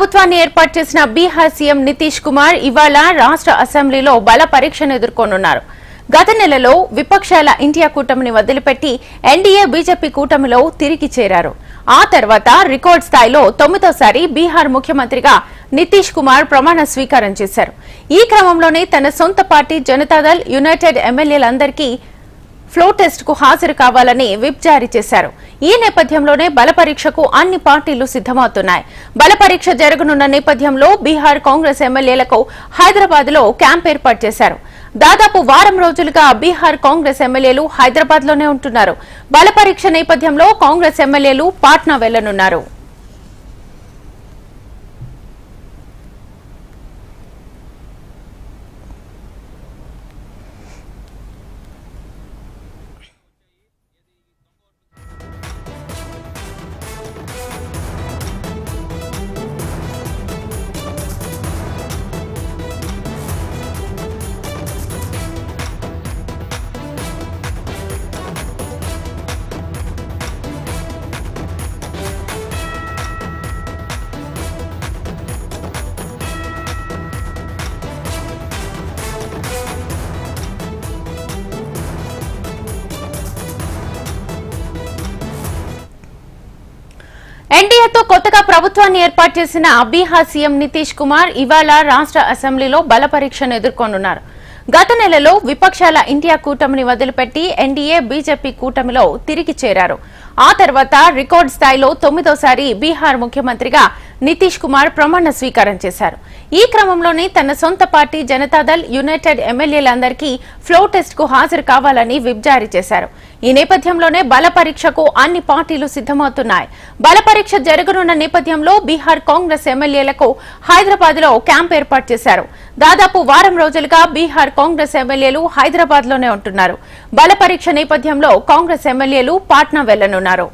ప్రభుత్వాన్ని ఏర్పాటు చేసిన బీహార్ సీఎం నితీష్ కుమార్ ఇవాళ రాష్ట్ర అసెంబ్లీలో బల పరీక్షను ఎదుర్కొనున్నారు. గత నెలలో విపక్షాల ఇండియా కూటమిని వదిలిపెట్టి ఎన్డీఏ బీజేపీ కూటమిలో తిరిగి చేరారు. ఆ తర్వాత రికార్డు స్థాయిలో 9వ బీహార్ ముఖ్యమంత్రిగా నితీష్ కుమార్ ప్రమాణ స్వీకారం చేశారు. ఈ క్రమంలోనే తన సొంత పార్టీ జనతాదళ్ యునైటెడ్ ఎమ్మెల్యేలందరికీ ఫ్లోర్ టెస్ట్ కు హాజరు కావాలని విప్ జారీ చేశారు. ఈ నేపథ్యంలోనే బల పరీక్షకు అన్ని పార్టీలు సిద్దమవుతున్నాయి. బల పరీక్ష జరగనున్న నేపథ్యంలో బీహార్ కాంగ్రెస్ ఎమ్మెల్యేలకు హైదరాబాద్ లో క్యాంప్ ఏర్పాటు చేశారు. దాదాపు వారం రోజులుగా బీహార్ కాంగ్రెస్ ఎమ్మెల్యేలు హైదరాబాద్ లోనే ఉంటున్నారు. బల పరీక్ష నేపథ్యంలో కాంగ్రెస్ ఎమ్మెల్యేలు పాట్నా వెళ్లనున్నారు. ఎన్డీఏతో కొత్తగా ప్రభుత్వాన్ని ఏర్పాటు చేసిన బీహార్ సీఎం నితీష్ కుమార్ ఇవాళ రాష్ట్ర అసెంబ్లీలో బల పరీక్షను ఎదుర్కొనున్నారు. గత నెలలో విపక్షాల ఇండియా కూటమిని వదిలిపెట్టి ఎన్డీఏ బీజేపీ కూటమిలో తిరిగి చేరారు. ఆ తర్వాత రికార్డు స్థాయిలో 9వ బీహార్ ముఖ్యమంత్రిగా నితీష్ కుమార్ ప్రమాణ స్వీకారం చేశారు. ఈ క్రమంలోనే తన సొంత పార్టీ జనతాదళ్ యునైటెడ్ ఎమ్మెల్యేలందరికీ ఫ్లోర్ టెస్ట్ కు హాజరు కావాలని విప్ జారీ చేశారు. ఈ నేపథ్యంలోనే బల పరీక్షకు అన్ని పార్టీలు సిద్దమవుతున్నాయి. బల పరీక్ష జరగనున్న నేపథ్యంలో బీహార్ కాంగ్రెస్ ఎమ్మెల్యేలకు హైదరాబాద్ లో క్యాంప్ ఏర్పాటు చేశారు. దాదాపు వారం రోజులుగా బీహార్ కాంగ్రెస్ ఎమ్మెల్యేలు హైదరాబాద్ లోనే ఉంటున్నారు. బల పరీక్ష నేపథ్యంలో కాంగ్రెస్ ఎమ్మెల్యేలు పాట్నా వెళ్లనున్నారు.